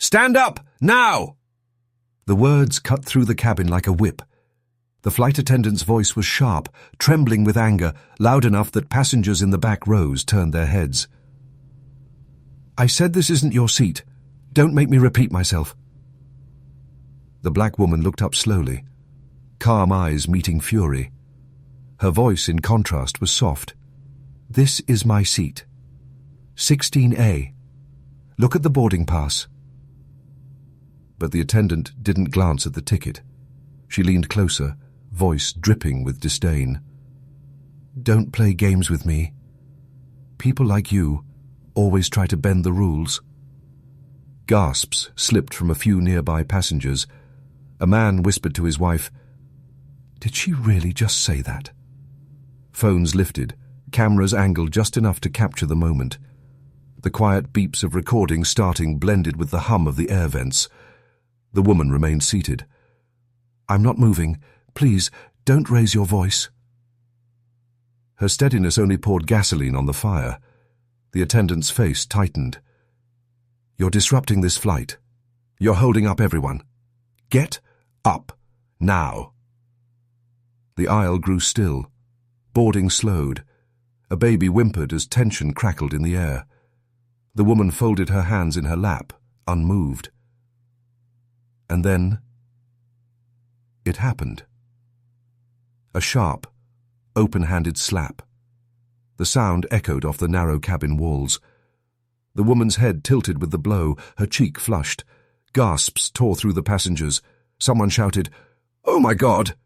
Stand up, now! The words cut through the cabin like a whip. The flight attendant's voice was sharp, trembling with anger, loud enough that passengers in the back rows turned their heads. I said this isn't your seat. Don't make me repeat myself. The black woman looked up slowly, calm eyes meeting fury. Her voice, in contrast, was soft. This is my seat. 16A. Look at the boarding pass. But the attendant didn't glance at the ticket. She leaned closer, voice dripping with disdain. Don't play games with me. People like you always try to bend the rules. Gasps slipped from a few nearby passengers. A man whispered to his wife, Did she really just say that? Phones lifted, cameras angled just enough to capture the moment. The quiet beeps of recording starting blended with the hum of the air vents. The woman remained seated. I'm not moving. Please, don't raise your voice. Her steadiness only poured gasoline on the fire. The attendant's face tightened. You're disrupting this flight. You're holding up everyone. Get up, now. The aisle grew still. Boarding slowed. A baby whimpered as tension crackled in the air. The woman folded her hands in her lap, unmoved. And then it happened. A sharp, open-handed slap. The sound echoed off the narrow cabin walls. The woman's head tilted with the blow, her cheek flushed. Gasps tore through the passengers. Someone shouted, "Oh my God!"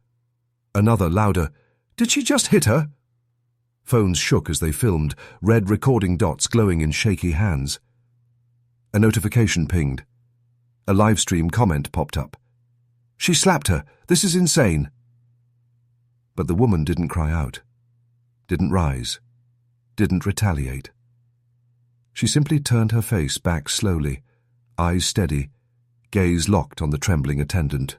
Another, louder, "Did she just hit her?" Phones shook as they filmed, red recording dots glowing in shaky hands. A notification pinged. A livestream comment popped up. "She slapped her. This is insane." But the woman didn't cry out, didn't rise, didn't retaliate. She simply turned her face back slowly, eyes steady, gaze locked on the trembling attendant.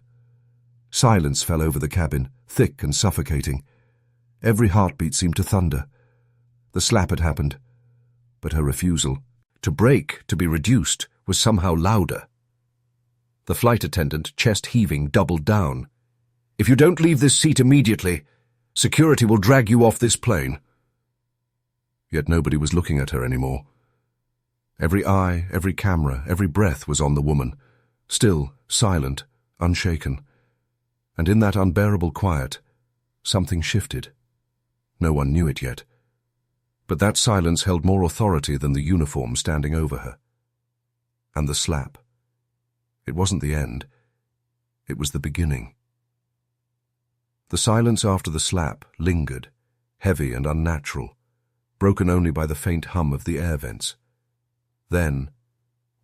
Silence fell over the cabin, thick and suffocating. Every heartbeat seemed to thunder. The slap had happened, but her refusal, to break, to be reduced, was somehow louder. The flight attendant, chest heaving, doubled down. "If you don't leave this seat immediately, security will drag you off this plane." Yet nobody was looking at her anymore. Every eye, every camera, every breath was on the woman, still, silent, unshaken. And in that unbearable quiet, something shifted. No one knew it yet. But that silence held more authority than the uniform standing over her. And the slap. It wasn't the end. It was the beginning. The silence after the slap lingered, heavy and unnatural, broken only by the faint hum of the air vents. Then,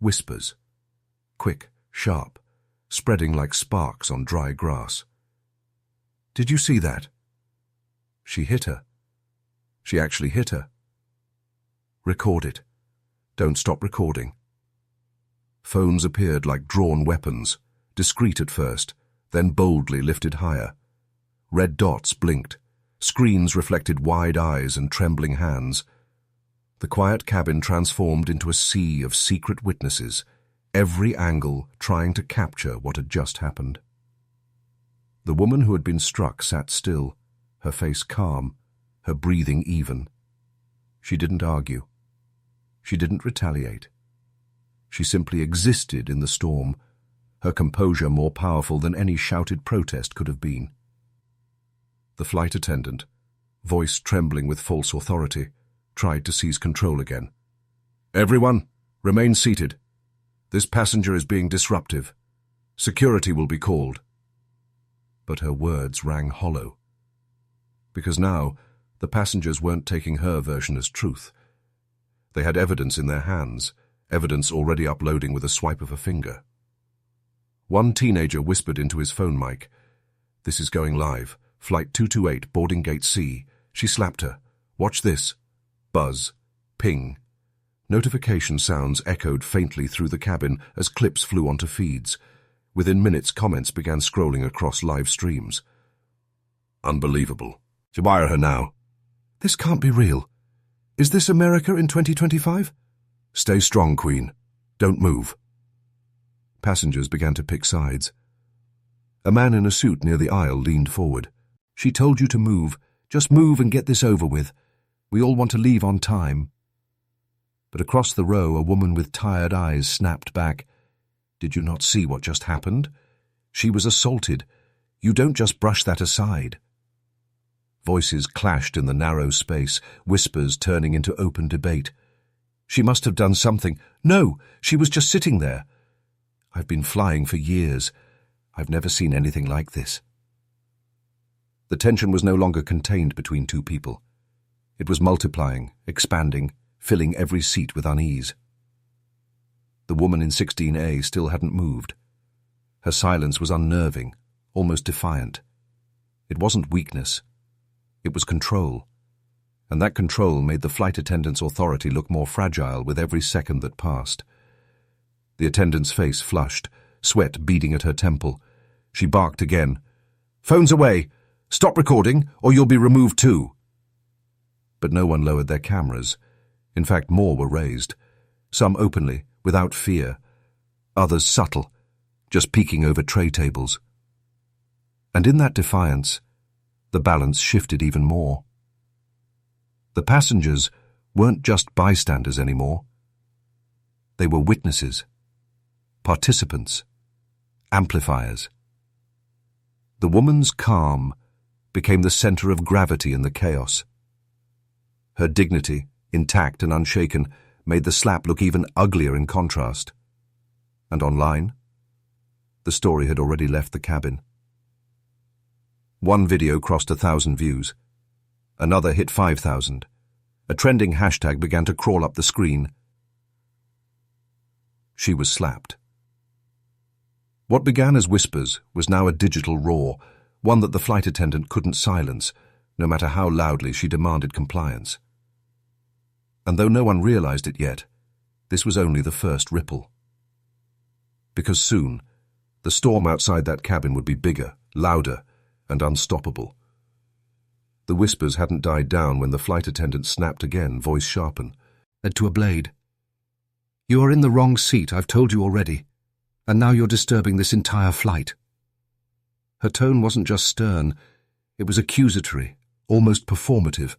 whispers, quick, sharp, spreading like sparks on dry grass. "Did you see that? She hit her. She actually hit her. Record it. Don't stop recording." Phones appeared like drawn weapons, discreet at first, then boldly lifted higher. Red dots blinked. Screens reflected wide eyes and trembling hands. The quiet cabin transformed into a sea of secret witnesses, every angle trying to capture what had just happened. The woman who had been struck sat still, her face calm, her breathing even. She didn't argue. She didn't retaliate. She simply existed in the storm, her composure more powerful than any shouted protest could have been. The flight attendant, voice trembling with false authority, tried to seize control again. "Everyone, remain seated. This passenger is being disruptive. Security will be called." But her words rang hollow. Because now, the passengers weren't taking her version as truth. They had evidence in their hands, evidence already uploading with a swipe of a finger. One teenager whispered into his phone mic, "This is going live. Flight 228, boarding gate C. She slapped her. Watch this." Buzz. Ping. Notification sounds echoed faintly through the cabin as clips flew onto feeds. Within minutes, comments began scrolling across live streams. "Unbelievable. To wire her now." "This can't be real. Is this America in 2025? "Stay strong, Queen. Don't move." Passengers began to pick sides. A man in a suit near the aisle leaned forward. "She told you to move. Just move and get this over with. We all want to leave on time." But across the row, a woman with tired eyes snapped back. "Did you not see what just happened? She was assaulted. You don't just brush that aside." Voices clashed in the narrow space, whispers turning into open debate. "She must have done something." "No, she was just sitting there." "I've been flying for years. I've never seen anything like this." The tension was no longer contained between two people. It was multiplying, expanding, filling every seat with unease. The woman in 16A still hadn't moved. Her silence was unnerving, almost defiant. It wasn't weakness. It was control. And that control made the flight attendant's authority look more fragile with every second that passed. The attendant's face flushed, sweat beading at her temple. She barked again. "Phones away! Stop recording, or you'll be removed too." But no one lowered their cameras. In fact, more were raised. Some openly, without fear. Others subtle, just peeking over tray tables. And in that defiance, the balance shifted even more. The passengers weren't just bystanders anymore. They were witnesses, participants, amplifiers. The woman's calm became the center of gravity in the chaos. Her dignity, intact and unshaken, made the slap look even uglier in contrast. And online, the story had already left the cabin. One video crossed 1,000 views. Another hit 5,000. A trending hashtag began to crawl up the screen. She was slapped. What began as whispers was now a digital roar, one that the flight attendant couldn't silence, no matter how loudly she demanded compliance. And though no one realized it yet, this was only the first ripple. Because soon, the storm outside that cabin would be bigger, louder, and unstoppable. The whispers hadn't died down when the flight attendant snapped again, voice sharpened. "Led to a blade. You are in the wrong seat, I've told you already, and now you're disturbing this entire flight." Her tone wasn't just stern, it was accusatory, almost performative,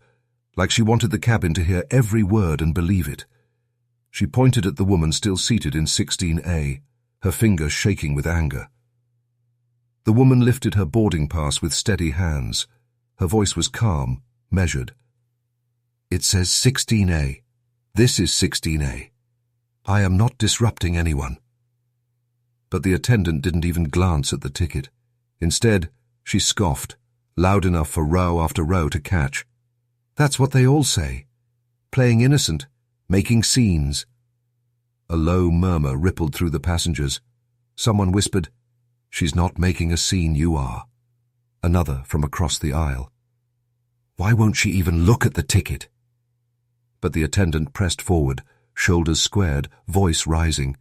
like she wanted the cabin to hear every word and believe it. She pointed at the woman still seated in 16A, her fingers shaking with anger. The woman lifted her boarding pass with steady hands. Her voice was calm, measured. "It says 16A. This is 16A. I am not disrupting anyone." But the attendant didn't even glance at the ticket. Instead, she scoffed, loud enough for row after row to catch. "That's what they all say. Playing innocent, making scenes." A low murmur rippled through the passengers. Someone whispered, "She's not making a scene, you are." Another from across the aisle. "Why won't she even look at the ticket?" But the attendant pressed forward, shoulders squared, voice rising.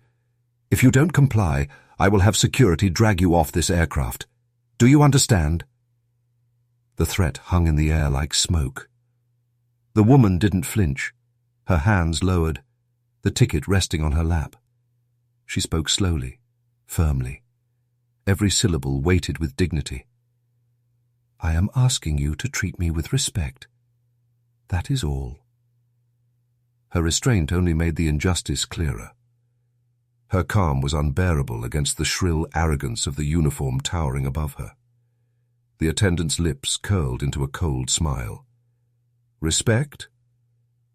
"If you don't comply, I will have security drag you off this aircraft. Do you understand?" The threat hung in the air like smoke. The woman didn't flinch, her hands lowered, the ticket resting on her lap. She spoke slowly, firmly, every syllable weighted with dignity. "I am asking you to treat me with respect. That is all." Her restraint only made the injustice clearer. Her calm was unbearable against the shrill arrogance of the uniform towering above her. The attendant's lips curled into a cold smile. "Respect?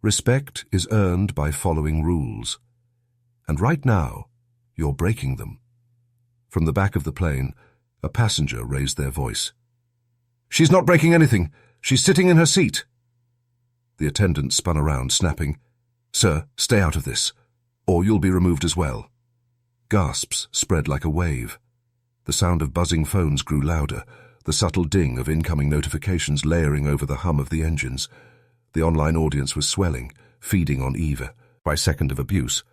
Respect is earned by following rules. And right now, you're breaking them." From the back of the plane, a passenger raised their voice. "She's not breaking anything. She's sitting in her seat." The attendant spun around, snapping, "Sir, stay out of this, or you'll be removed as well." Gasps spread like a wave. The sound of buzzing phones grew louder, the subtle ding of incoming notifications layering over the hum of the engines. The online audience was swelling, feeding on Eva, by second of abuse.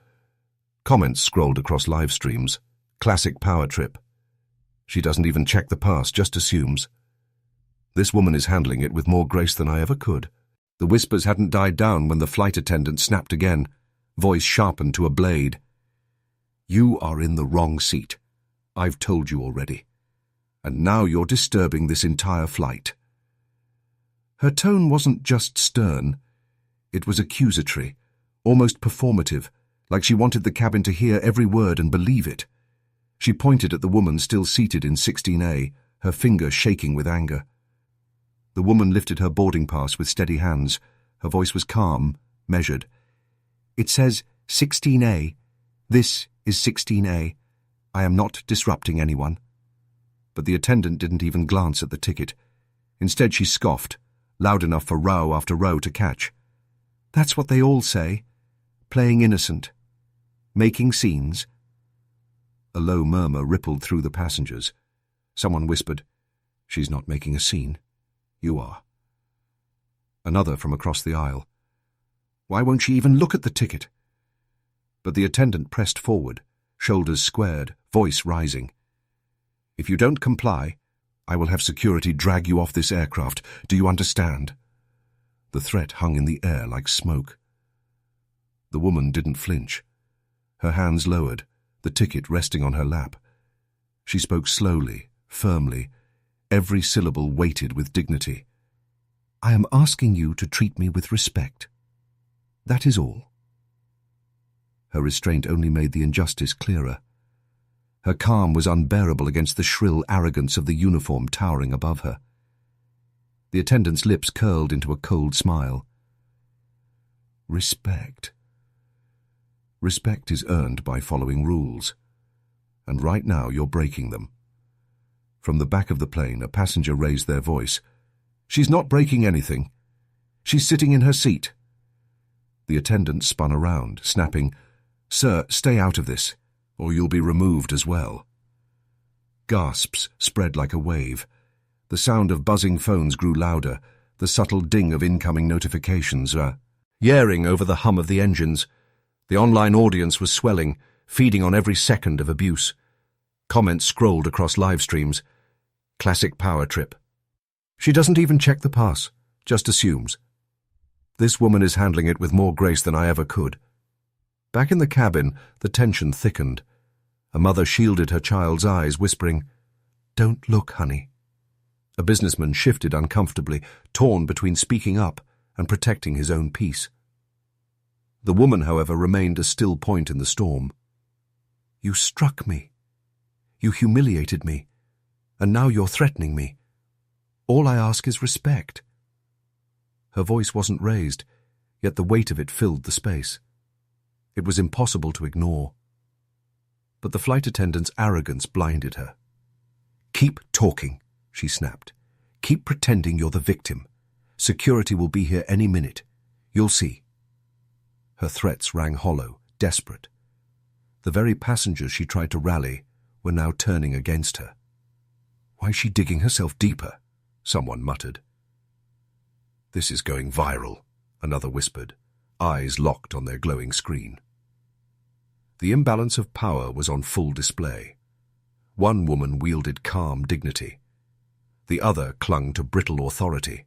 Comments scrolled across live streams. "Classic power trip. She doesn't even check the pass, just assumes. This woman is handling it with more grace than I ever could." The whispers hadn't died down when the flight attendant snapped again, voice sharpened to a blade. You are in the wrong seat. I've told you already. And now you're disturbing this entire flight." Her tone wasn't just stern. It was accusatory, almost performative, like she wanted the cabin to hear every word and believe it. She pointed at the woman still seated in 16A, her finger shaking with anger. The woman lifted her boarding pass with steady hands. Her voice was calm, measured. "It says 16A. This is 16A. I am not disrupting anyone." But the attendant didn't even glance at the ticket. Instead she scoffed, loud enough for row after row to catch. "That's what they all say. Playing innocent. Making scenes." A low murmur rippled through the passengers. Someone whispered, "She's not making a scene. You are." Another from across the aisle, "Why won't she even look at the ticket?" But the attendant pressed forward, shoulders squared, voice rising. "If you don't comply, I will have security drag you off this aircraft. Do you understand?" The threat hung in the air like smoke. The woman didn't flinch. Her hands lowered, the ticket resting on her lap. She spoke slowly, firmly, every syllable weighted with dignity. "I am asking you to treat me with respect. That is all." Her restraint only made the injustice clearer. Her calm was unbearable against the shrill arrogance of the uniform towering above her. The attendant's lips curled into a cold smile. Respect. Respect is earned by following rules. And right now you're breaking them. From the back of the plane, a passenger raised their voice. "She's not breaking anything. She's sitting in her seat." The attendant spun around, snapping, "Sir, stay out of this, or you'll be removed as well." Gasps spread like a wave. The sound of buzzing phones grew louder, the subtle ding of incoming notifications yaring over the hum of the engines. The online audience was swelling, feeding on every second of abuse. Comments scrolled across live streams. "Classic power trip. She doesn't even check the pass, just assumes. This woman is handling it with more grace than I ever could." Back in the cabin, the tension thickened. A mother shielded her child's eyes, whispering, "Don't look, honey." A businessman shifted uncomfortably, torn between speaking up and protecting his own peace. The woman, however, remained a still point in the storm. "You struck me. You humiliated me. And now you're threatening me. All I ask is respect." Her voice wasn't raised, yet the weight of it filled the space. It was impossible to ignore. But the flight attendant's arrogance blinded her. "Keep talking," she snapped. "Keep pretending you're the victim. Security will be here any minute. You'll see." Her threats rang hollow, desperate. The very passengers she tried to rally were now turning against her. "Why is she digging herself deeper?" someone muttered. "This is going viral," another whispered, eyes locked on their glowing screen. The imbalance of power was on full display. One woman wielded calm dignity. The other clung to brittle authority,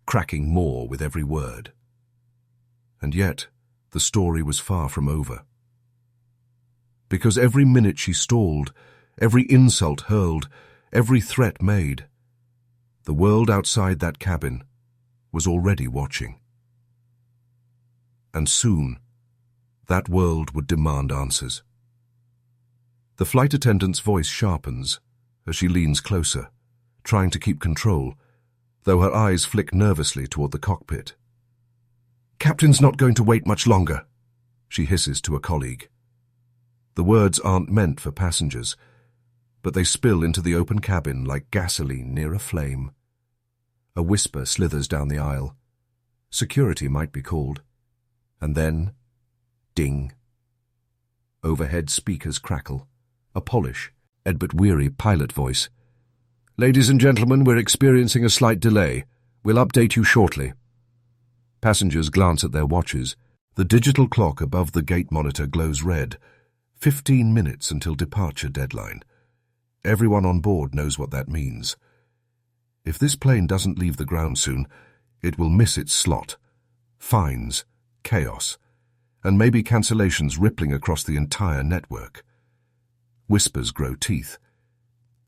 cracking more with every word. And yet, the story was far from over. Because every minute she stalled, every insult hurled, every threat made, the world outside that cabin was already watching. And soon, that world would demand answers. The flight attendant's voice sharpens as she leans closer, trying to keep control, though her eyes flick nervously toward the cockpit. "Captain's not going to wait much longer," she hisses to a colleague. The words aren't meant for passengers, but they spill into the open cabin like gasoline near a flame. A whisper slithers down the aisle. Security might be called. And then, ding. Overhead speakers crackle. A polished, but weary pilot voice. "Ladies and gentlemen, we're experiencing a slight delay. We'll update you shortly." Passengers glance at their watches. The digital clock above the gate monitor glows red. 15 minutes until departure deadline. Everyone on board knows what that means. If this plane doesn't leave the ground soon, it will miss its slot. Fines, chaos, and maybe cancellations rippling across the entire network. Whispers grow teeth.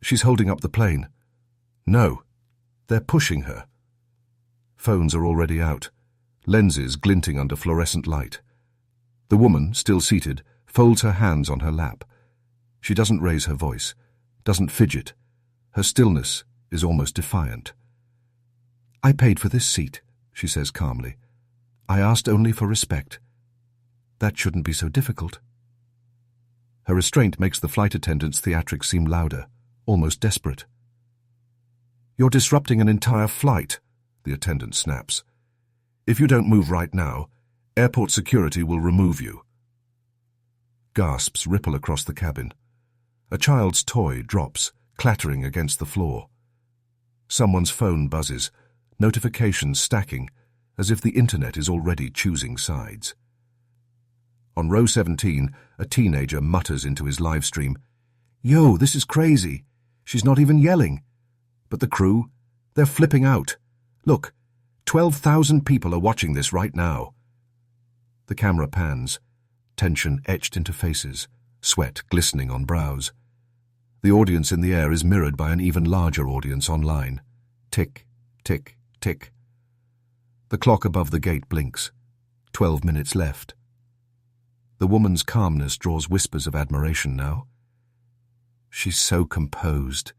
She's holding up the plane. No, they're pushing her. Phones are already out, lenses glinting under fluorescent light. The woman, still seated, folds her hands on her lap. She doesn't raise her voice, doesn't fidget. Her stillness is almost defiant. "I paid for this seat," she says calmly. "I asked only for respect. That shouldn't be so difficult." Her restraint makes the flight attendant's theatrics seem louder, almost desperate. "You're disrupting an entire flight," the attendant snaps. "If you don't move right now, airport security will remove you." Gasps ripple across the cabin. A child's toy drops, clattering against the floor. Someone's phone buzzes, notifications stacking, as if the internet is already choosing sides. On row 17, a teenager mutters into his live stream, "Yo, this is crazy. She's not even yelling." But the crew, they're flipping out. "Look, 12,000 people are watching this right now." The camera pans, tension etched into faces, sweat glistening on brows. The audience in the air is mirrored by an even larger audience online. Tick, tick, tick. The clock above the gate blinks. 12 minutes left. The woman's calmness draws whispers of admiration now. She's so composed.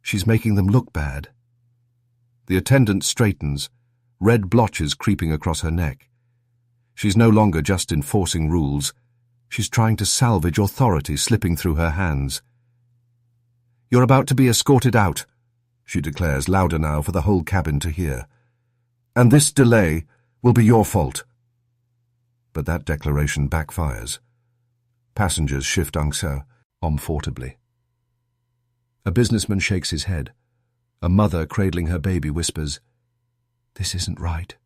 She's making them look bad. The attendant straightens, red blotches creeping across her neck. She's no longer just enforcing rules. She's trying to salvage authority slipping through her hands. "You're about to be escorted out," she declares louder now for the whole cabin to hear. "And this delay will be your fault." But that declaration backfires. Passengers shift uncomfortably. A businessman shakes his head. A mother cradling her baby whispers, "This isn't right."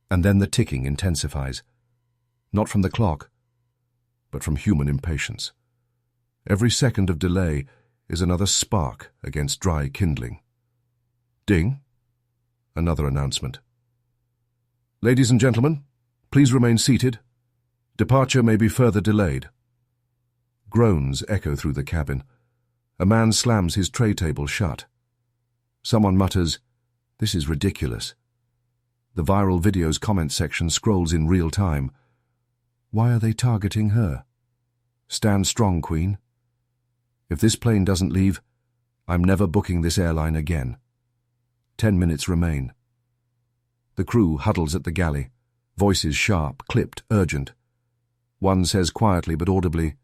And then the ticking intensifies. Not from the clock, but from human impatience. Every second of delay is another spark against dry kindling. Ding. Another announcement. "Ladies and gentlemen, please remain seated. Departure may be further delayed." Groans echo through the cabin. A man slams his tray table shut. Someone mutters, "This is ridiculous." The viral video's comment section scrolls in real time. Why are they targeting her? Stand strong, Queen. If this plane doesn't leave, I'm never booking this airline again. 10 minutes remain. The crew huddles at the galley, voices sharp, clipped, urgent. One says quietly but audibly,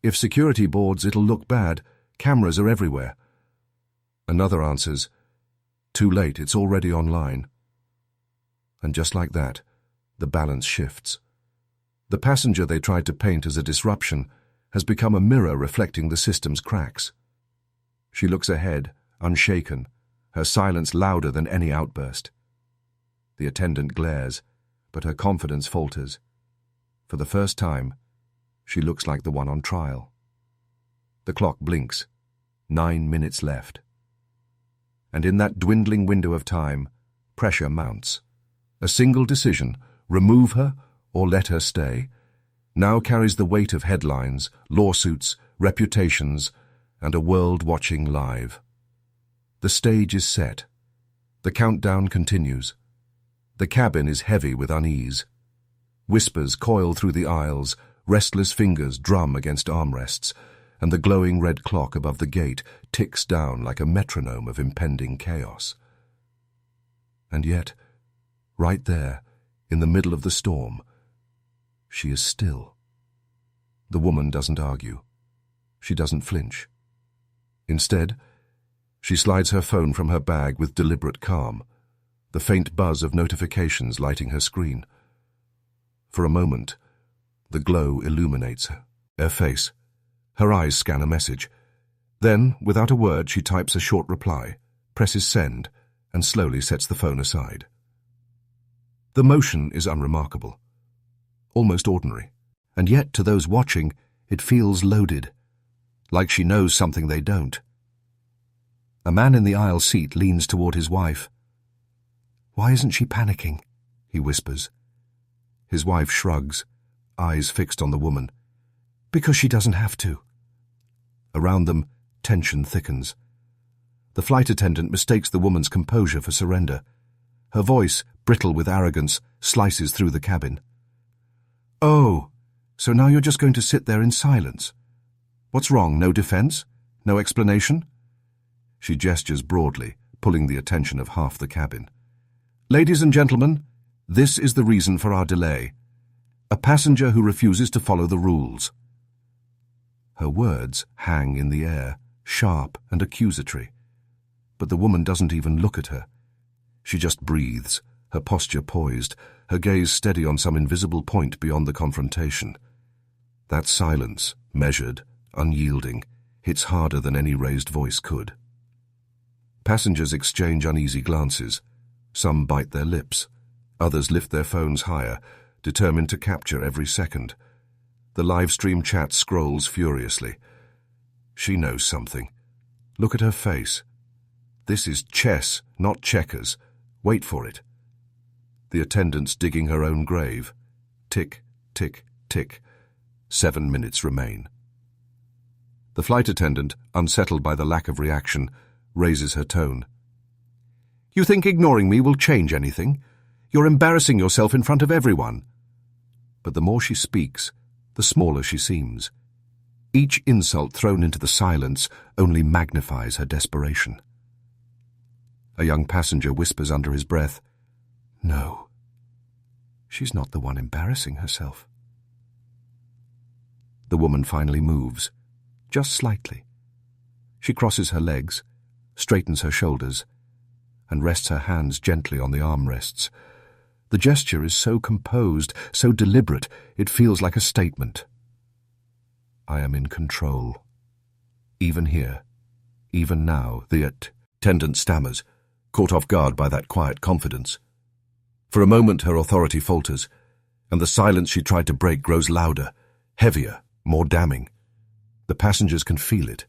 "If security boards, it'll look bad. Cameras are everywhere." Another answers, "Too late, it's already online." And just like that, the balance shifts. The passenger they tried to paint as a disruption has become a mirror reflecting the system's cracks. She looks ahead, unshaken, her silence louder than any outburst. The attendant glares, but her confidence falters. For the first time, she looks like the one on trial. The clock blinks. 9 minutes left. And in that dwindling window of time, pressure mounts. A single decision, remove her or let her stay, now carries the weight of headlines, lawsuits, reputations, and a world watching live. The stage is set. The countdown continues. The cabin is heavy with unease. Whispers coil through the aisles, restless fingers drum against armrests, and the glowing red clock above the gate ticks down like a metronome of impending chaos. And yet, right there, in the middle of the storm, she is still. The woman doesn't argue. She doesn't flinch. Instead, she slides her phone from her bag with deliberate calm, the faint buzz of notifications lighting her screen. For a moment, the glow illuminates her face. Her eyes scan a message. Then, without a word, she types a short reply, presses send, and slowly sets the phone aside. The motion is unremarkable, almost ordinary, and yet to those watching, it feels loaded, like she knows something they don't. A man in the aisle seat leans toward his wife. "Why isn't she panicking?" he whispers. His wife shrugs, eyes fixed on the woman. "Because she doesn't have to. Around them, tension thickens. The flight attendant mistakes the woman's composure for surrender. Her voice, brittle with arrogance, slices through the cabin. "Oh, so now you're just going to sit there in silence? What's wrong? No defense? No explanation?" She gestures broadly, pulling the attention of half the cabin. "Ladies and gentlemen, this is the reason for our delay. A passenger who refuses to follow the rules." Her words hang in the air, sharp and accusatory. But the woman doesn't even look at her. She just breathes, her posture poised, her gaze steady on some invisible point beyond the confrontation. That silence, measured, unyielding, hits harder than any raised voice could. Passengers exchange uneasy glances. Some bite their lips. Others lift their phones higher, determined to capture every second. The live stream chat scrolls furiously. She knows something. Look at her face. This is chess, not checkers. Wait for it. The attendant's digging her own grave. Tick, tick, tick. 7 minutes remain. The flight attendant, unsettled by the lack of reaction, raises her tone. "You think ignoring me will change anything? You're embarrassing yourself in front of everyone." But the more she speaks, the smaller she seems. Each insult thrown into the silence only magnifies her desperation. A young passenger whispers under his breath, "No, she's not the one embarrassing herself." The woman finally moves, just slightly. She crosses her legs, straightens her shoulders, and rests her hands gently on the armrests. The gesture is so composed, so deliberate, it feels like a statement. I am in control. Even here, even now, the attendant stammers, caught off guard by that quiet confidence. For a moment her authority falters, and the silence she tried to break grows louder, heavier, more damning. The passengers can feel it.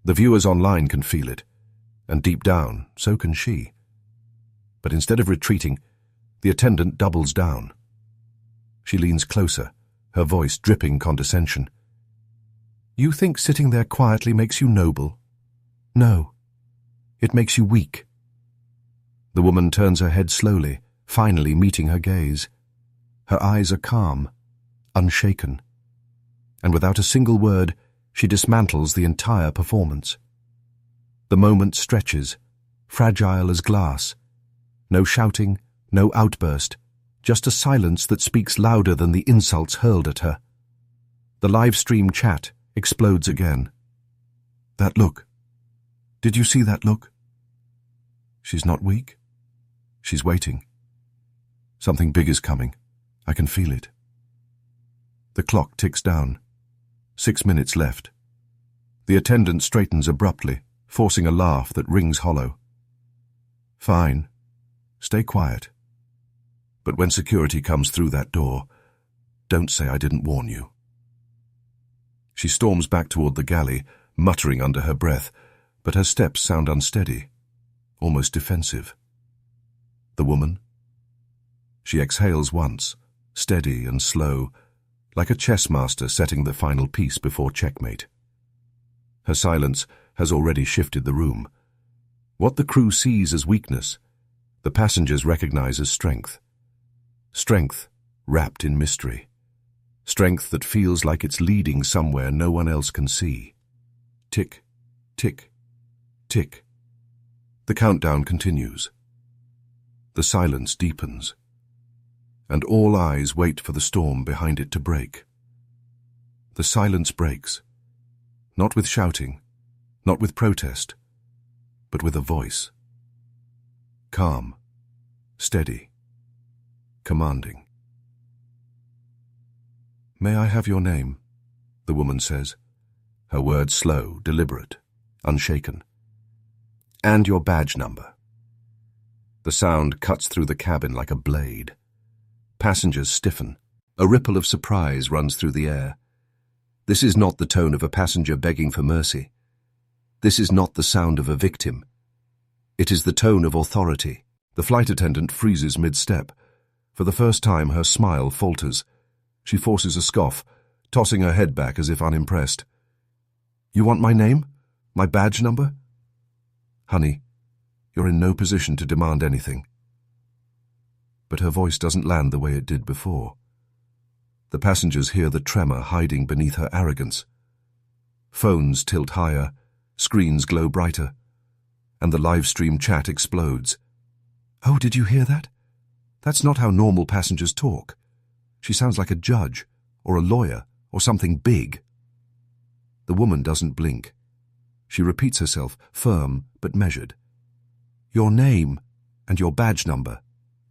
The viewers online can feel it. And deep down, so can she. But instead of retreating, the attendant doubles down. She leans closer, her voice dripping condescension. "You think sitting there quietly makes you noble? No, it makes you weak." The woman turns her head slowly, finally meeting her gaze. Her eyes are calm, unshaken. And without a single word, she dismantles the entire performance. The moment stretches, fragile as glass. No shouting, no outburst, just a silence that speaks louder than the insults hurled at her. The live stream chat explodes again. "That look. Did you see that look? She's not weak. She's waiting. Something big is coming. I can feel it." The clock ticks down. 6 minutes left. The attendant straightens abruptly, forcing a laugh that rings hollow. "Fine. Stay quiet. But when security comes through that door, don't say I didn't warn you." She storms back toward the galley, muttering under her breath, but her steps sound unsteady, almost defensive. The woman? She exhales once, steady and slow, like a chess master setting the final piece before checkmate. Her silence has already shifted the room. What the crew sees as weakness, the passengers recognize as strength. Strength wrapped in mystery. Strength that feels like it's leading somewhere no one else can see. Tick, tick, tick. The countdown continues. The silence deepens, and all eyes wait for the storm behind it to break. The silence breaks, not with shouting, not with protest, but with a voice. Calm, steady, commanding. "May I have your name?" the woman says, her words slow, deliberate, unshaken. "And your badge number." The sound cuts through the cabin like a blade. Passengers stiffen. A ripple of surprise runs through the air. This is not the tone of a passenger begging for mercy. This is not the sound of a victim. It is the tone of authority. The flight attendant freezes mid-step. For the first time, her smile falters. She forces a scoff, tossing her head back as if unimpressed. You want my name? My badge number? Honey, you're in no position to demand anything. But her voice doesn't land the way it did before. The passengers hear the tremor hiding beneath her arrogance. Phones tilt higher, screens glow brighter, and the live stream chat explodes. Oh, did you hear that? That's not how normal passengers talk. She sounds like a judge, or a lawyer, or something big. The woman doesn't blink. She repeats herself, firm but measured. Your name and your badge number,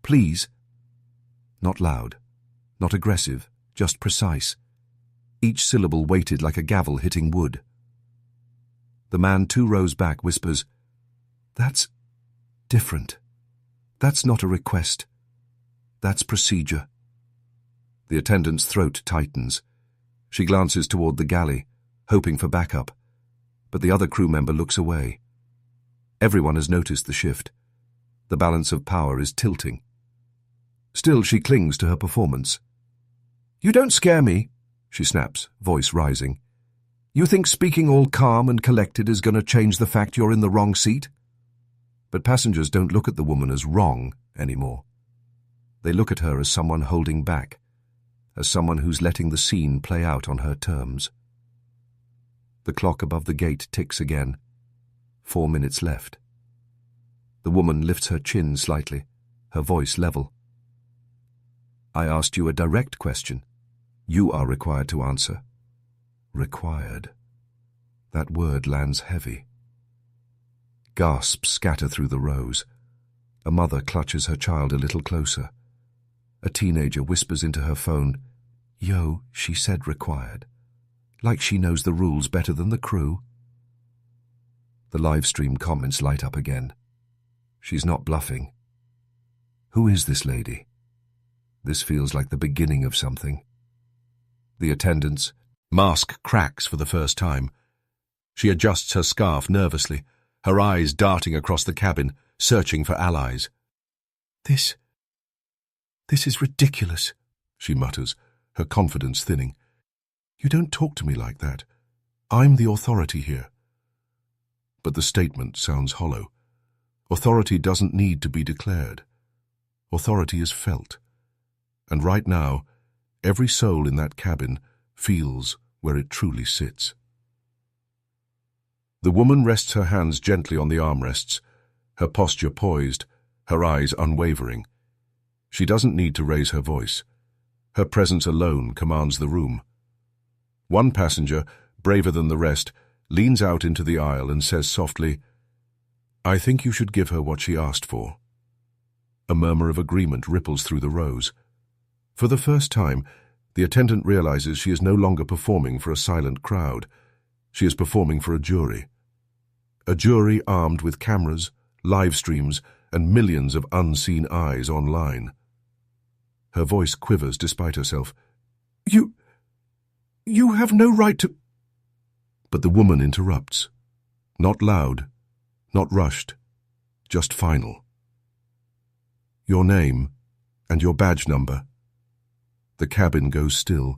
please. Not loud, not aggressive, just precise. Each syllable weighted like a gavel hitting wood. The man 2 rows back whispers, That's different. That's not a request. That's procedure. The attendant's throat tightens. She glances toward the galley, hoping for backup, but the other crew member looks away. Everyone has noticed the shift. The balance of power is tilting. Still, she clings to her performance. You don't scare me, she snaps, voice rising. You think speaking all calm and collected is going to change the fact you're in the wrong seat? But passengers don't look at the woman as wrong anymore. They look at her as someone holding back, as someone who's letting the scene play out on her terms. The clock above the gate ticks again. 4 minutes left. The woman lifts her chin slightly, her voice level. I asked you a direct question. You are required to answer. Required. That word lands heavy. Gasps scatter through the rows. A mother clutches her child a little closer. A teenager whispers into her phone, Yo, she said required. Like she knows the rules better than the crew. The live stream comments light up again. She's not bluffing. Who is this lady? This feels like the beginning of something. The attendant's mask cracks for the first time. She adjusts her scarf nervously, her eyes darting across the cabin, searching for allies. This is ridiculous, she mutters, her confidence thinning. You don't talk to me like that. I'm the authority here. But the statement sounds hollow. Authority doesn't need to be declared. Authority is felt. And right now, every soul in that cabin feels where it truly sits. The woman rests her hands gently on the armrests, her posture poised, her eyes unwavering. She doesn't need to raise her voice. Her presence alone commands the room. One passenger, braver than the rest, leans out into the aisle and says softly, I think you should give her what she asked for. A murmur of agreement ripples through the rows. For the first time, the attendant realizes she is no longer performing for a silent crowd. She is performing for a jury. A jury armed with cameras, live streams, and millions of unseen eyes online. Her voice quivers despite herself. You have no right to... But the woman interrupts. Not loud, not rushed, just final. Your name and your badge number. The cabin goes still.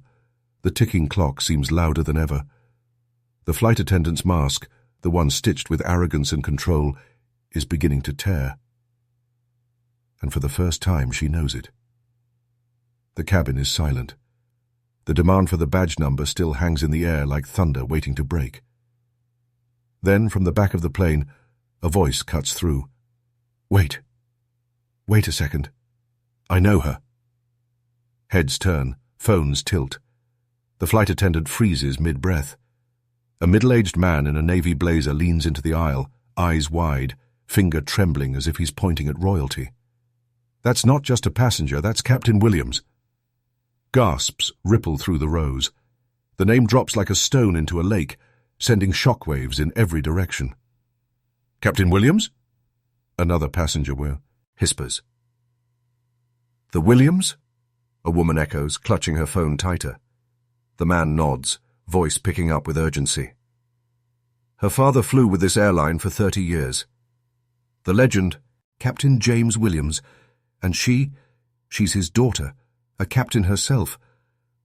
The ticking clock seems louder than ever. The flight attendant's mask, the one stitched with arrogance and control, is beginning to tear. And for the first time she knows it. The cabin is silent. The demand for the badge number still hangs in the air like thunder waiting to break. Then, from the back of the plane, a voice cuts through. Wait. Wait a second. I know her. Heads turn, phones tilt. The flight attendant freezes mid-breath. A middle-aged man in a navy blazer leans into the aisle, eyes wide, finger trembling as if he's pointing at royalty. That's not just a passenger, that's Captain Williams. Gasps ripple through the rows. The name drops like a stone into a lake, sending shockwaves in every direction. Captain Williams? Another passenger whispers. The Williams? A woman echoes, clutching her phone tighter. The man nods, voice picking up with urgency. Her father flew with this airline for 30 years. The legend, Captain James Williams, and she's his daughter, a captain herself,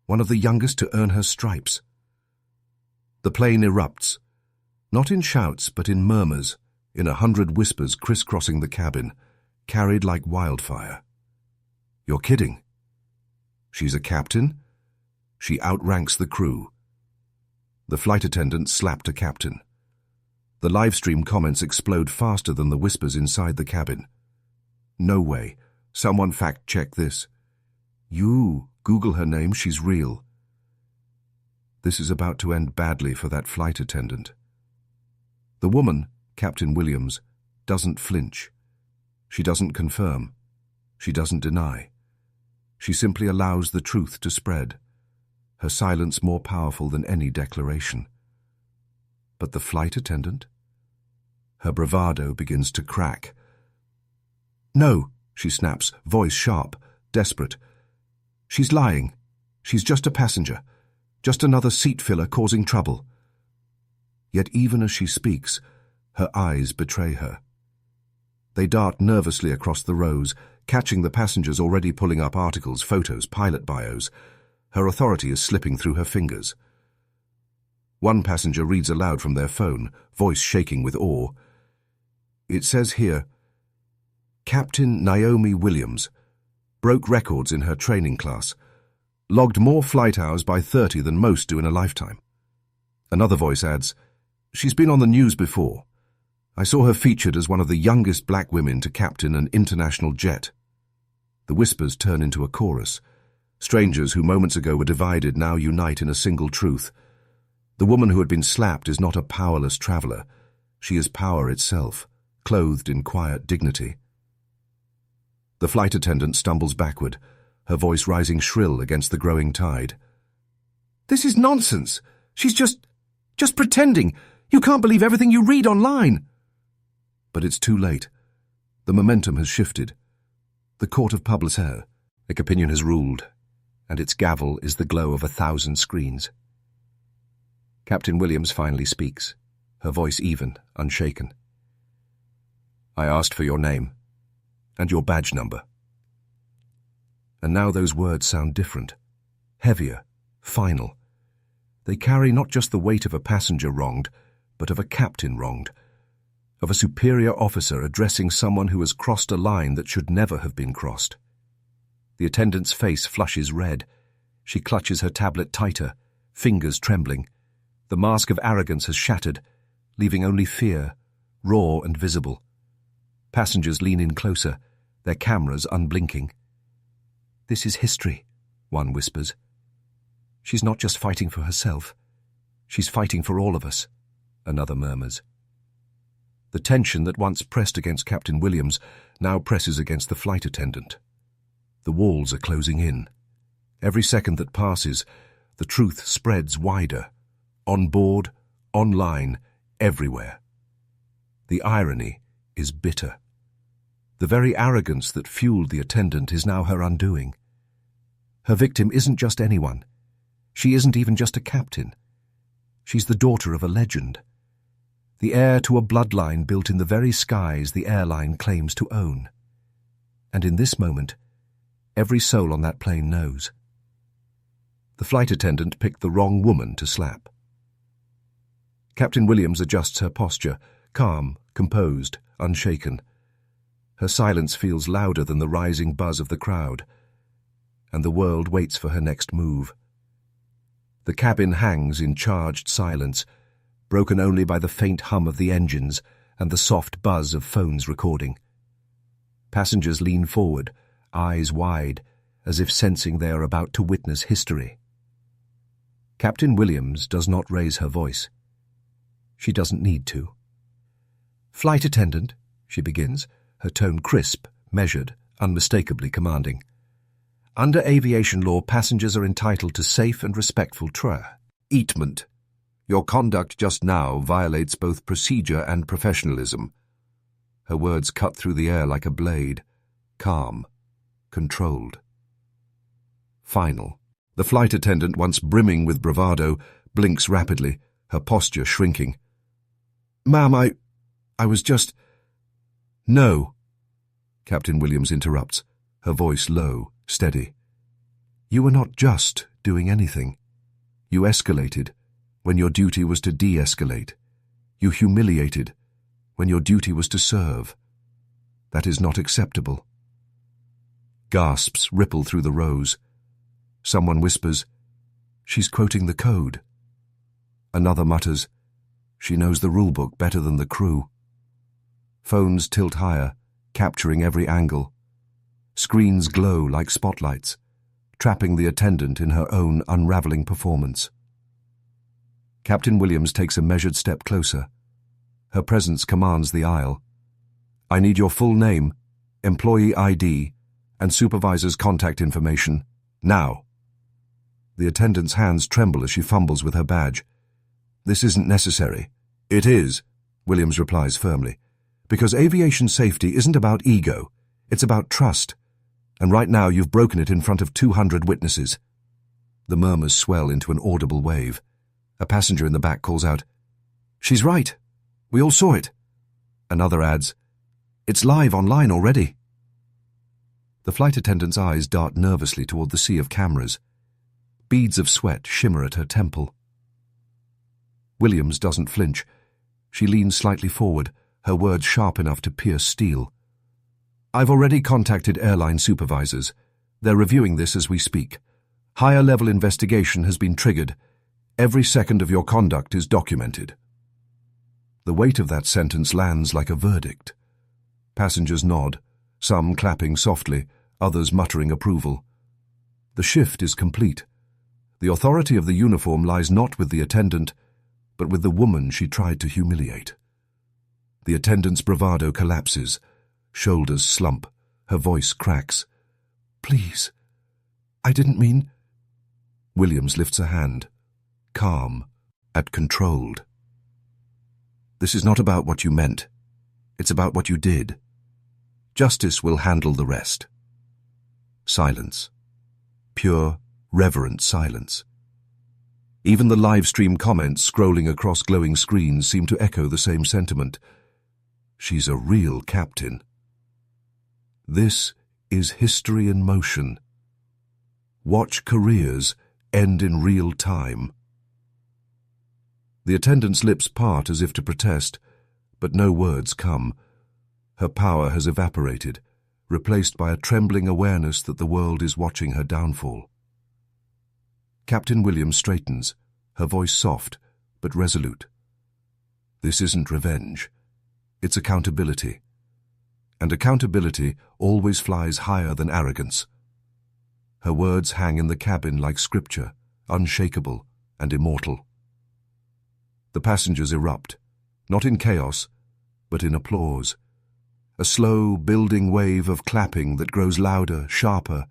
one of the youngest to earn her stripes. The plane erupts, Not in shouts, but in murmurs, in 100 whispers crisscrossing the cabin, carried like wildfire. You're kidding. She's a captain? She outranks the crew. The flight attendant slapped a captain. The livestream comments explode faster than the whispers inside the cabin. No way. Someone fact-check this. You Google her name, she's real. This is about to end badly for that flight attendant. The woman, Captain Williams, doesn't flinch. She doesn't confirm. She doesn't deny. She simply allows the truth to spread, her silence more powerful than any declaration. But the flight attendant? Her bravado begins to crack. No, she snaps, voice sharp, desperate. She's lying. She's just a passenger, just another seat filler causing trouble. Yet even as she speaks, her eyes betray her. They dart nervously across the rows, catching the passengers already pulling up articles, photos, pilot bios. Her authority is slipping through her fingers. One passenger reads aloud from their phone, voice shaking with awe. It says here, Captain Naomi Williams broke records in her training class, logged more flight hours by 30 than most do in a lifetime. Another voice adds, she's been on the news before. I saw her featured as one of the youngest black women to captain an international jet. The whispers turn into a chorus. Strangers who moments ago were divided now unite in a single truth. The woman who had been slapped is not a powerless traveler. She is power itself, clothed in quiet dignity. The flight attendant stumbles backward, her voice rising shrill against the growing tide. This is nonsense. She's just pretending. You can't believe everything you read online. But it's too late. The momentum has shifted. The court of publicité, opinion has ruled, and its gavel is the glow of 1,000 screens. Captain Williams finally speaks, her voice even, unshaken. I asked for your name, and your badge number. And now those words sound different, heavier, final. They carry not just the weight of a passenger wronged, but of a captain wronged, of a superior officer addressing someone who has crossed a line that should never have been crossed. The attendant's face flushes red. She clutches her tablet tighter, fingers trembling. The mask of arrogance has shattered, leaving only fear, raw and visible. Passengers lean in closer, their cameras unblinking. This is history, one whispers. She's not just fighting for herself. She's fighting for all of us, another murmurs. The tension that once pressed against Captain Williams now presses against the flight attendant. The walls are closing in. Every second that passes, the truth spreads wider, on board, online, everywhere. The irony is bitter. The very arrogance that fueled the attendant is now her undoing. Her victim isn't just anyone. She isn't even just a captain. She's the daughter of a legend. The heir to a bloodline built in the very skies the airline claims to own. And in this moment, every soul on that plane knows. The flight attendant picked the wrong woman to slap. Captain Williams adjusts her posture, calm, composed, unshaken. Her silence feels louder than the rising buzz of the crowd, and the world waits for her next move. The cabin hangs in charged silence, broken only by the faint hum of the engines and the soft buzz of phones recording. Passengers lean forward, eyes wide, as if sensing they are about to witness history. Captain Williams does not raise her voice. She doesn't need to. Flight attendant, she begins, her tone crisp, measured, unmistakably commanding. Under aviation law, passengers are entitled to safe and respectful treatment. Your conduct just now violates both procedure and professionalism. Her words cut through the air like a blade, calm, controlled. Final. The flight attendant, once brimming with bravado, blinks rapidly, her posture shrinking. Ma'am, I was just... No. Captain Williams interrupts, her voice low, steady. You were not just doing anything. You escalated when your duty was to de-escalate. You humiliated when your duty was to serve. That is not acceptable. Gasps ripple through the rows. Someone whispers, "She's quoting the code." Another mutters, "She knows the rulebook better than the crew." Phones tilt higher, capturing every angle. Screens glow like spotlights, trapping the attendant in her own unraveling performance. Captain Williams takes a measured step closer. Her presence commands the aisle. "I need your full name, employee ID, and supervisor's contact information, now." The attendant's hands tremble as she fumbles with her badge. "This isn't necessary." "It is," Williams replies firmly, "because aviation safety isn't about ego, it's about trust. And right now you've broken it in front of 200 witnesses. The murmurs swell into an audible wave. A passenger in the back calls out, "She's right. We all saw it." Another adds, "It's live online already." The flight attendant's eyes dart nervously toward the sea of cameras. Beads of sweat shimmer at her temple. Williams doesn't flinch. She leans slightly forward, her words sharp enough to pierce steel. "I've already contacted airline supervisors. They're reviewing this as we speak. Higher-level investigation has been triggered. Every second of your conduct is documented." The weight of that sentence lands like a verdict. Passengers nod, some clapping softly, others muttering approval. The shift is complete. The authority of the uniform lies not with the attendant, but with the woman she tried to humiliate. The attendant's bravado collapses, shoulders slump, her voice cracks. "Please, I didn't mean—" Williams lifts a hand, calm, and controlled. "This is not about what you meant. It's about what you did. Justice will handle the rest." Silence. Pure, reverent silence. Even the live-stream comments scrolling across glowing screens seem to echo the same sentiment. She's a real captain. This is history in motion. Watch careers end in real time. The attendant's lips part as if to protest, but no words come. Her power has evaporated, replaced by a trembling awareness that the world is watching her downfall. Captain Williams straightens, her voice soft, but resolute. This isn't revenge. It's accountability. And accountability always flies higher than arrogance. Her words hang in the cabin like scripture, unshakable and immortal. The passengers erupt, not in chaos, but in applause. A slow, building wave of clapping that grows louder, sharper,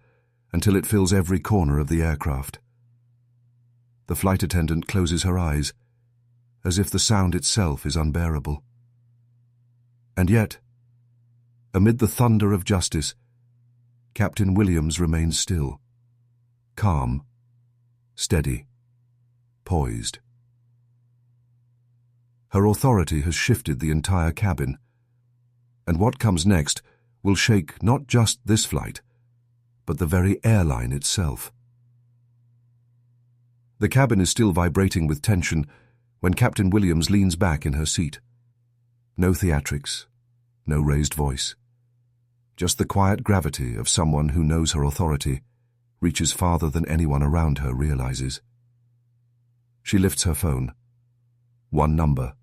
until it fills every corner of the aircraft. The flight attendant closes her eyes, as if the sound itself is unbearable. And yet, amid the thunder of justice, Captain Williams remains still, calm, steady, poised. Her authority has shifted the entire cabin, and what comes next will shake not just this flight, but the very airline itself. The cabin is still vibrating with tension when Captain Williams leans back in her seat. No theatrics, no raised voice. Just the quiet gravity of someone who knows her authority, reaches farther than anyone around her realizes. She lifts her phone. One number.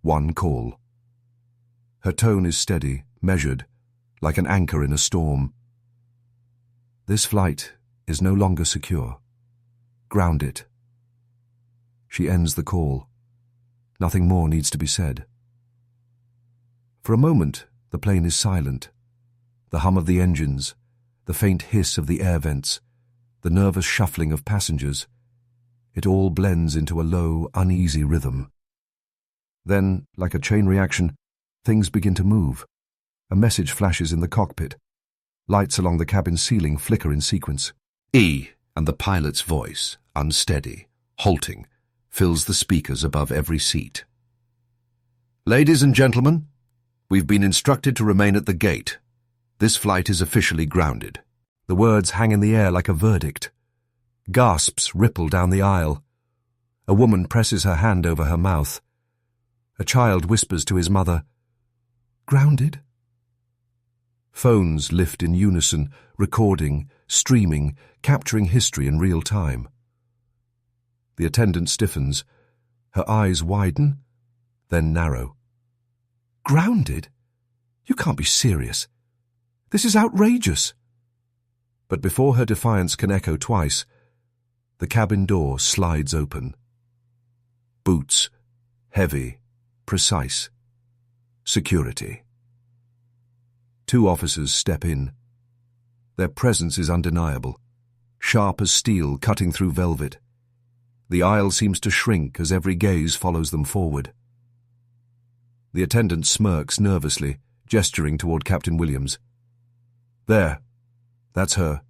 One call. Her tone is steady, measured, like an anchor in a storm. This flight is no longer secure. Ground it. She ends the call. Nothing more needs to be said. For a moment, the plane is silent. The hum of the engines, the faint hiss of the air vents, the nervous shuffling of passengers. It all blends into a low, uneasy rhythm. Then, like a chain reaction, things begin to move. A message flashes in the cockpit. Lights along the cabin ceiling flicker in sequence. E, and the pilot's voice, unsteady, halting, fills the speakers above every seat. "Ladies and gentlemen, we've been instructed to remain at the gate. This flight is officially grounded." The words hang in the air like a verdict. Gasps ripple down the aisle. A woman presses her hand over her mouth. A child whispers to his mother, "Grounded?" Phones lift in unison, recording, streaming, capturing history in real time. The attendant stiffens. Her eyes widen, then narrow. "Grounded? You can't be serious. This is outrageous." But before her defiance can echo twice, the cabin door slides open. Boots, heavy, precise. Security. Two officers step in. Their presence is undeniable, sharp as steel cutting through velvet. The aisle seems to shrink as every gaze follows them forward. The attendant smirks nervously, gesturing toward Captain Williams. "There. That's her.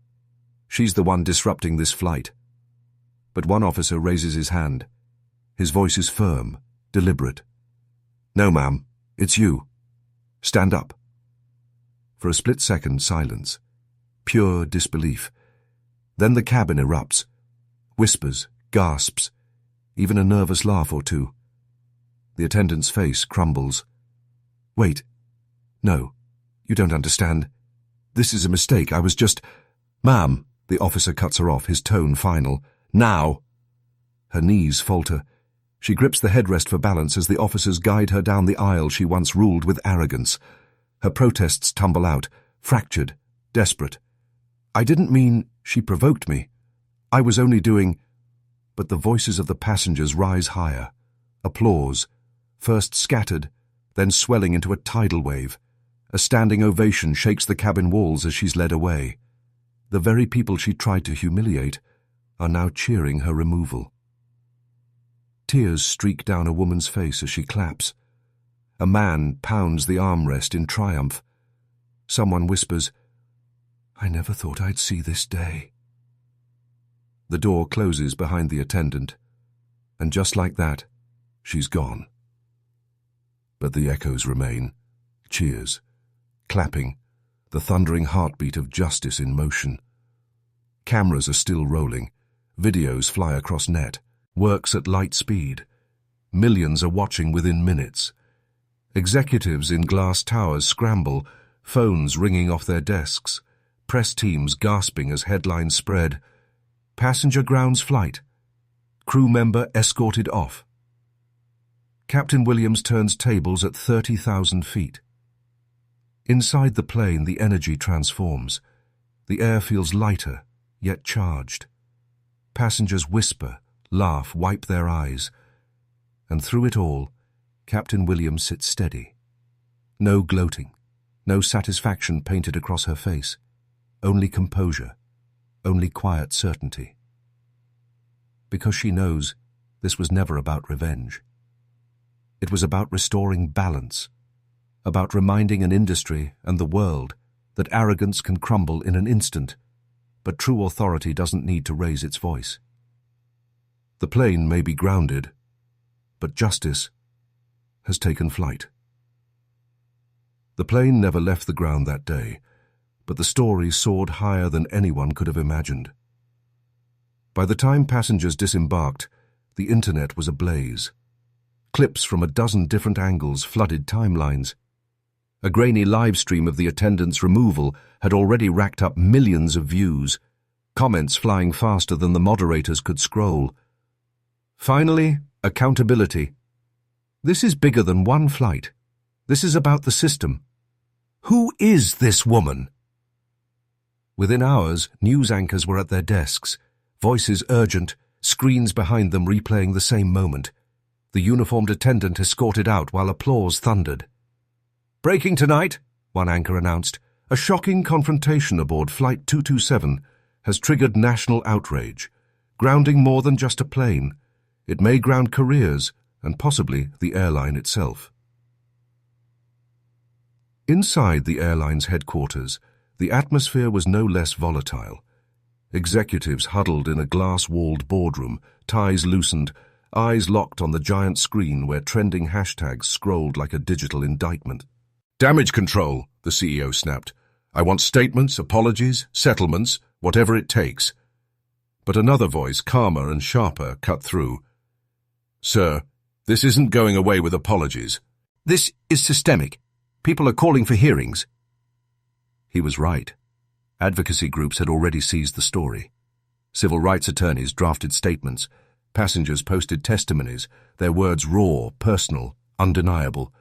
She's the one disrupting this flight." But one officer raises his hand. His voice is firm, deliberate. "No, ma'am. It's you. Stand up." For a split second, silence. Pure disbelief. Then the cabin erupts. Whispers, gasps, even a nervous laugh or two. The attendant's face crumbles. "Wait. No. You don't understand. This is a mistake. I was just—" "Ma'am," the officer cuts her off, his tone final. "Now!" Her knees falter. She grips the headrest for balance as the officers guide her down the aisle she once ruled with arrogance. Her protests tumble out, fractured, desperate. "I didn't mean—" "She provoked me. I was only doing—" But the voices of the passengers rise higher. Applause, first scattered, then swelling into a tidal wave. A standing ovation shakes the cabin walls as she's led away. The very people she tried to humiliate are now cheering her removal. Tears streak down a woman's face as she claps. A man pounds the armrest in triumph. Someone whispers, "I never thought I'd see this day." The door closes behind the attendant, and just like that, she's gone. But the echoes remain. Cheers, clapping, the thundering heartbeat of justice in motion. Cameras are still rolling. Videos fly across net. Works at light speed. Millions are watching within minutes. Executives in glass towers scramble, phones ringing off their desks, press teams gasping as headlines spread. Passenger grounds flight. Crew member escorted off. Captain Williams turns tables at 30,000 feet. Inside the plane, the energy transforms. The air feels lighter, yet charged. Passengers whisper, laugh, wipe their eyes. And through it all, Captain Williams sits steady. No gloating, no satisfaction painted across her face. Only composure, only quiet certainty. Because she knows this was never about revenge. It was about restoring balance, about reminding an industry and the world that arrogance can crumble in an instant, but true authority doesn't need to raise its voice. The plane may be grounded, but justice has taken flight. The plane never left the ground that day, but the story soared higher than anyone could have imagined. By the time passengers disembarked, the internet was ablaze. Clips from a dozen different angles flooded timelines. A grainy live stream of the attendant's removal had already racked up millions of views, comments flying faster than the moderators could scroll. Finally, accountability. This is bigger than one flight. This is about the system. Who is this woman? Within hours, news anchors were at their desks, voices urgent, screens behind them replaying the same moment. The uniformed attendant escorted out while applause thundered. "Breaking tonight," one anchor announced, "a shocking confrontation aboard Flight 227 has triggered national outrage, grounding more than just a plane. It may ground careers and possibly the airline itself." Inside the airline's headquarters, the atmosphere was no less volatile. Executives huddled in a glass-walled boardroom, ties loosened, eyes locked on the giant screen where trending hashtags scrolled like a digital indictment. "Damage control," the CEO snapped. "I want statements, apologies, settlements, whatever it takes." But another voice, calmer and sharper, cut through. "Sir, This isn't going away with apologies. This is systemic. People are calling for hearings. He was right. Advocacy groups had already seized the story. Civil rights attorneys drafted statements. Passengers posted testimonies, their words raw, personal, undeniable.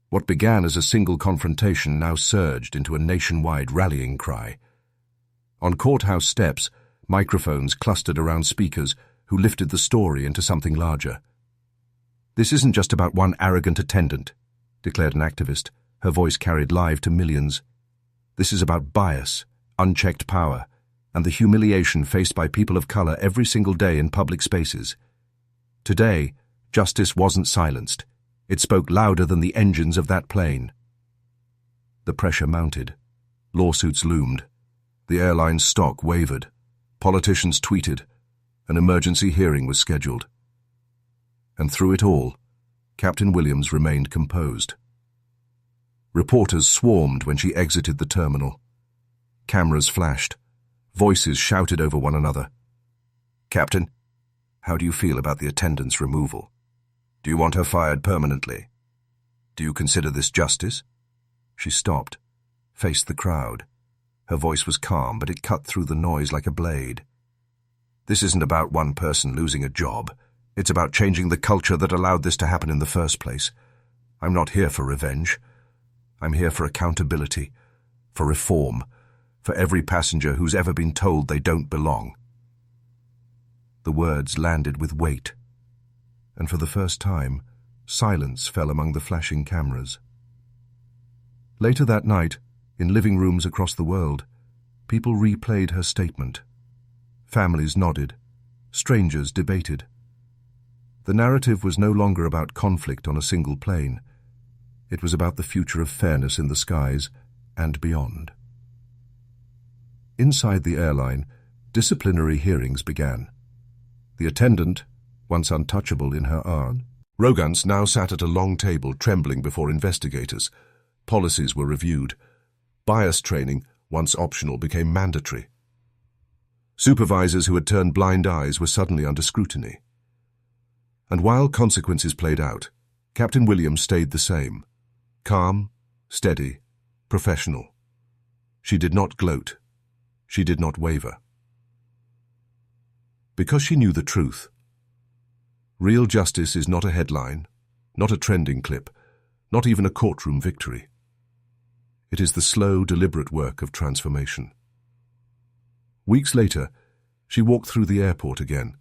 What began as a single confrontation now surged into a nationwide rallying cry. On courthouse steps, microphones clustered around speakers who lifted the story into something larger. "This isn't just about one arrogant attendant," declared an activist. Her voice carried live to millions. "This is about bias, unchecked power, and the humiliation faced by people of color every single day in public spaces. Today, justice wasn't silenced. It spoke louder than the engines of that plane." The pressure mounted. Lawsuits loomed. The airline's stock wavered. Politicians tweeted. An emergency hearing was scheduled. And through it all, Captain Williams remained composed. Reporters swarmed when she exited the terminal. Cameras flashed. Voices shouted over one another. "Captain, how do you feel about the attendant's removal? Do you want her fired permanently? Do you consider this justice?" She stopped, faced the crowd. Her voice was calm, but it cut through the noise like a blade. "This isn't about one person losing a job. It's about changing the culture that allowed this to happen in the first place. I'm not here for revenge. I'm here for accountability, for reform, for every passenger who's ever been told they don't belong." The words landed with weight, and for the first time, silence fell among the flashing cameras. Later that night, in living rooms across the world, people replayed her statement. Families nodded. Strangers debated. The narrative was no longer about conflict on a single plane. It was about the future of fairness in the skies and beyond. Inside the airline, disciplinary hearings began. The attendant, once untouchable in her arm, Rogans now sat at a long table trembling before investigators. Policies were reviewed. Bias training, once optional, became mandatory. Supervisors who had turned blind eyes were suddenly under scrutiny. And while consequences played out, Captain Williams stayed the same. Calm, steady, professional. She did not gloat. She did not waver. Because she knew the truth. Real justice is not a headline, not a trending clip, not even a courtroom victory. It is the slow, deliberate work of transformation. Weeks later, she walked through the airport again,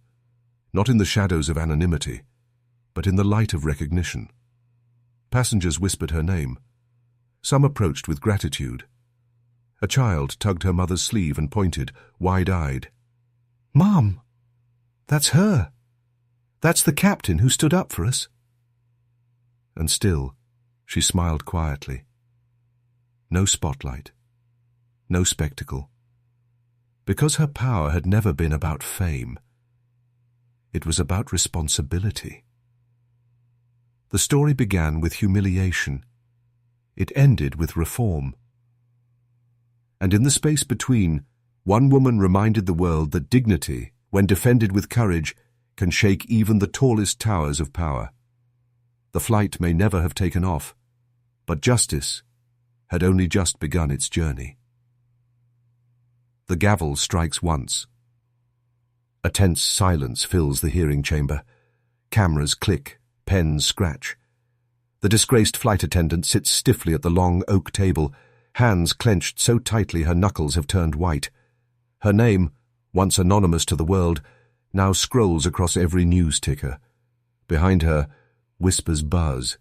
not in the shadows of anonymity, but in the light of recognition. Passengers whispered her name. Some approached with gratitude. A child tugged her mother's sleeve and pointed, wide-eyed. "Mom, that's her. That's the captain who stood up for us." And still, she smiled quietly. No spotlight, no spectacle. Because her power had never been about fame. It was about responsibility. The story began with humiliation. It ended with reform. And in the space between, one woman reminded the world that dignity, when defended with courage, can shake even the tallest towers of power. The flight may never have taken off, but justice had only just begun its journey. The gavel strikes once. A tense silence fills the hearing chamber. Cameras click, pens scratch. The disgraced flight attendant sits stiffly at the long oak table, hands clenched so tightly her knuckles have turned white. Her name, once anonymous to the world, now scrolls across every news ticker. Behind her, whispers buzz.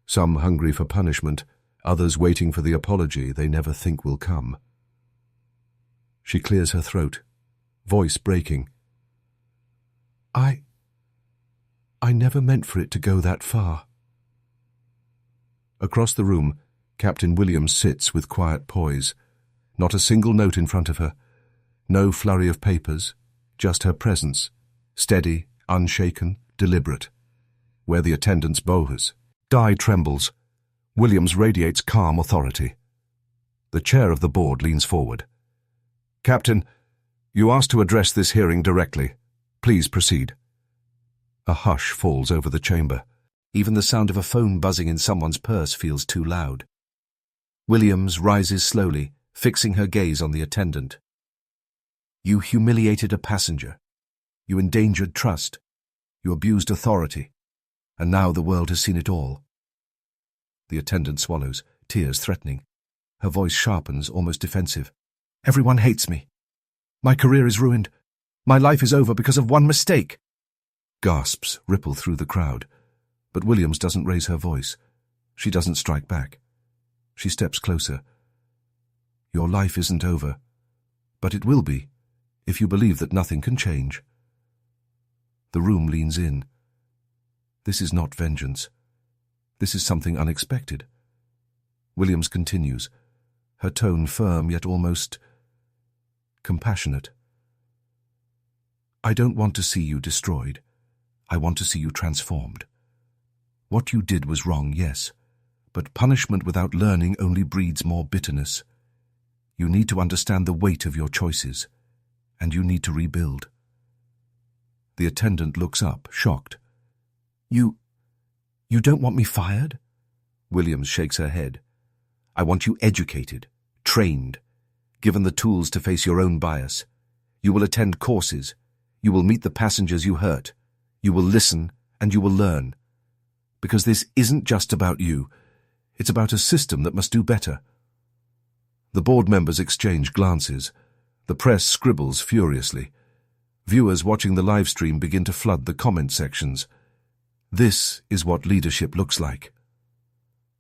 Some hungry for punishment, others waiting for the apology they never think will come. She clears her throat, voice breaking. I never meant for it to go that far." Across the room, Captain Williams sits with quiet poise. Not a single note in front of her. No flurry of papers, just her presence, steady, unshaken, deliberate. Where the attendant's bows. Di trembles. Williams radiates calm authority. The chair of the board leans forward. "Captain, you asked to address this hearing directly. Please proceed." A hush falls over the chamber. Even the sound of a phone buzzing in someone's purse feels too loud. Williams rises slowly, fixing her gaze on the attendant. You humiliated a passenger. You endangered trust. You abused authority. And now the world has seen it all. The attendant swallows, tears threatening. Her voice sharpens, almost defensive. Everyone hates me. My career is ruined. My life is over because of one mistake. Gasps ripple through the crowd, but Williams doesn't raise her voice. She doesn't strike back. She steps closer. Your life isn't over, but it will be, if you believe that nothing can change. The room leans in. This is not vengeance. This is something unexpected. Williams continues, her tone firm yet almost compassionate. I don't want to see you destroyed. I want to see you transformed. What you did was wrong, yes, but punishment without learning only breeds more bitterness. You need to understand the weight of your choices, and you need to rebuild. The attendant looks up, shocked. You don't want me fired? Williams shakes her head. I want you educated, trained, given the tools to face your own bias. You will attend courses. You will meet the passengers you hurt. You will listen, and you will learn. Because this isn't just about you. It's about a system that must do better. The board members exchange glances. The press scribbles furiously. Viewers watching the live stream begin to flood the comment sections. This is what leadership looks like.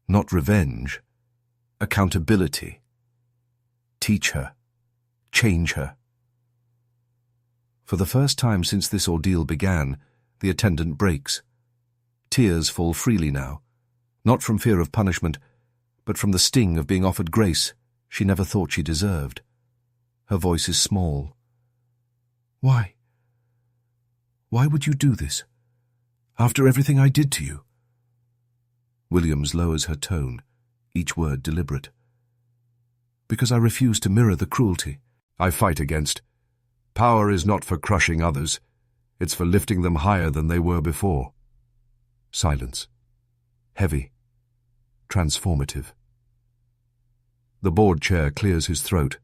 Not revenge. Accountability. Teach her. Change her. For the first time since this ordeal began, the attendant breaks. Tears fall freely now, not from fear of punishment, but from the sting of being offered grace she never thought she deserved. Her voice is small. Why? Why would you do this? After everything I did to you? Williams lowers her tone, each word deliberate. Because I refuse to mirror the cruelty I fight against. Power is not for crushing others. It's for lifting them higher than they were before. Silence. Heavy. Transformative. The board chair clears his throat.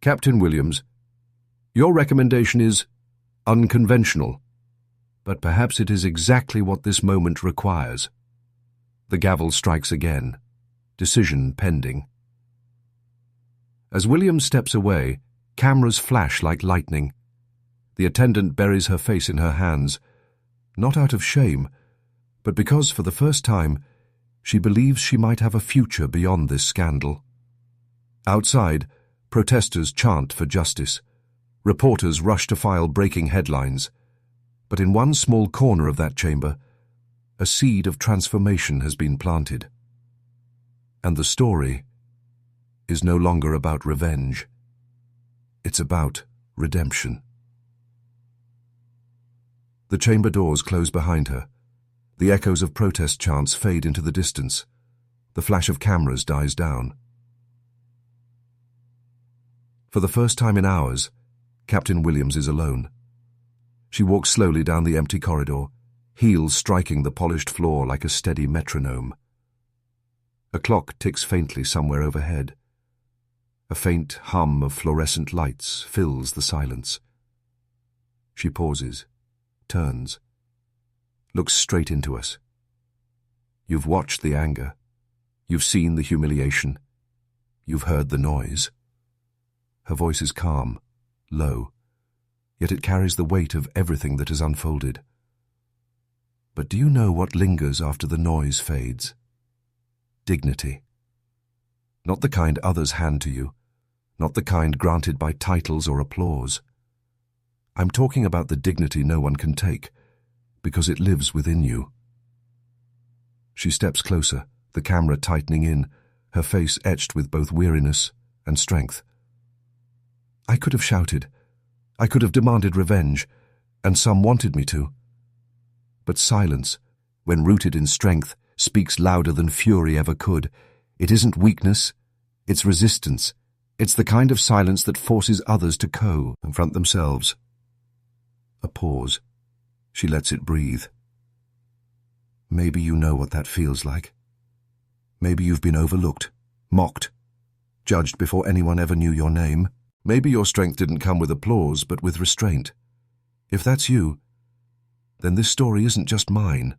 Captain Williams, your recommendation is unconventional, but perhaps it is exactly what this moment requires. The gavel strikes again. Decision pending. As Williams steps away, cameras flash like lightning. The attendant buries her face in her hands, not out of shame, but because for the first time she believes she might have a future beyond this scandal. Outside, protesters chant for justice. Reporters rush to file breaking headlines. But in one small corner of that chamber, a seed of transformation has been planted. And the story is no longer about revenge. It's about redemption. The chamber doors close behind her. The echoes of protest chants fade into the distance. The flash of cameras dies down. For the first time in hours, Captain Williams is alone. She walks slowly down the empty corridor, heels striking the polished floor like a steady metronome. A clock ticks faintly somewhere overhead. A faint hum of fluorescent lights fills the silence. She pauses, turns, looks straight into us. You've watched the anger. You've seen the humiliation. You've heard the noise. Her voice is calm, low, yet it carries the weight of everything that has unfolded. But do you know what lingers after the noise fades? Dignity. Not the kind others hand to you, not the kind granted by titles or applause. I'm talking about the dignity no one can take, because it lives within you. She steps closer, the camera tightening in, her face etched with both weariness and strength. I could have shouted. I could have demanded revenge, and some wanted me to. But silence, when rooted in strength, speaks louder than fury ever could. It isn't weakness, it's resistance. It's the kind of silence that forces others to confront themselves. A pause. She lets it breathe. Maybe you know what that feels like. Maybe you've been overlooked, mocked, judged before anyone ever knew your name. Maybe your strength didn't come with applause, but with restraint. If that's you, then this story isn't just mine.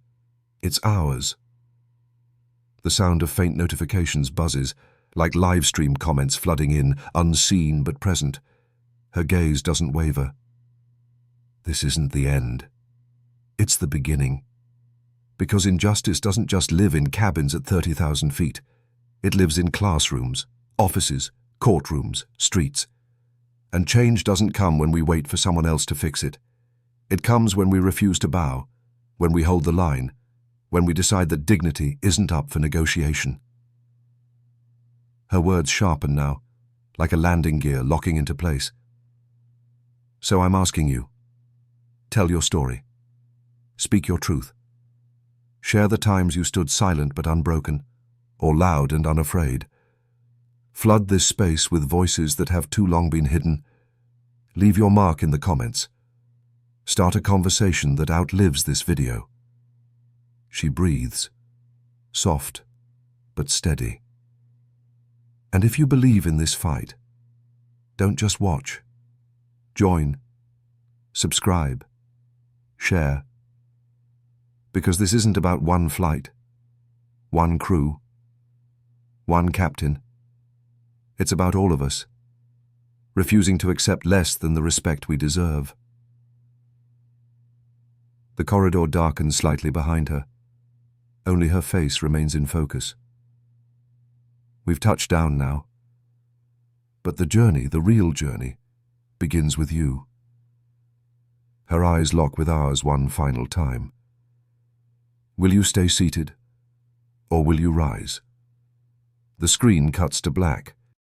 It's ours. The sound of faint notifications buzzes, like live stream comments flooding in, unseen but present. Her gaze doesn't waver. This isn't the end. It's the beginning. Because injustice doesn't just live in cabins at 30,000 feet. It lives in classrooms, offices, courtrooms, streets. And change doesn't come when we wait for someone else to fix it. It comes when we refuse to bow, when we hold the line, when we decide that dignity isn't up for negotiation. Her words sharpen now, like a landing gear locking into place. So I'm asking you, tell your story. Speak your truth. Share the times you stood silent but unbroken, or loud and unafraid. Flood this space with voices that have too long been hidden. Leave your mark in the comments. Start a conversation that outlives this video. She breathes, soft but steady. And if you believe in this fight, don't just watch. Join, subscribe, share. Because this isn't about one flight, one crew, one captain. It's about all of us, refusing to accept less than the respect we deserve. The corridor darkens slightly behind her. Only her face remains in focus. We've touched down now. But the journey, the real journey, begins with you. Her eyes lock with ours one final time. Will you stay seated, or will you rise? The screen cuts to black.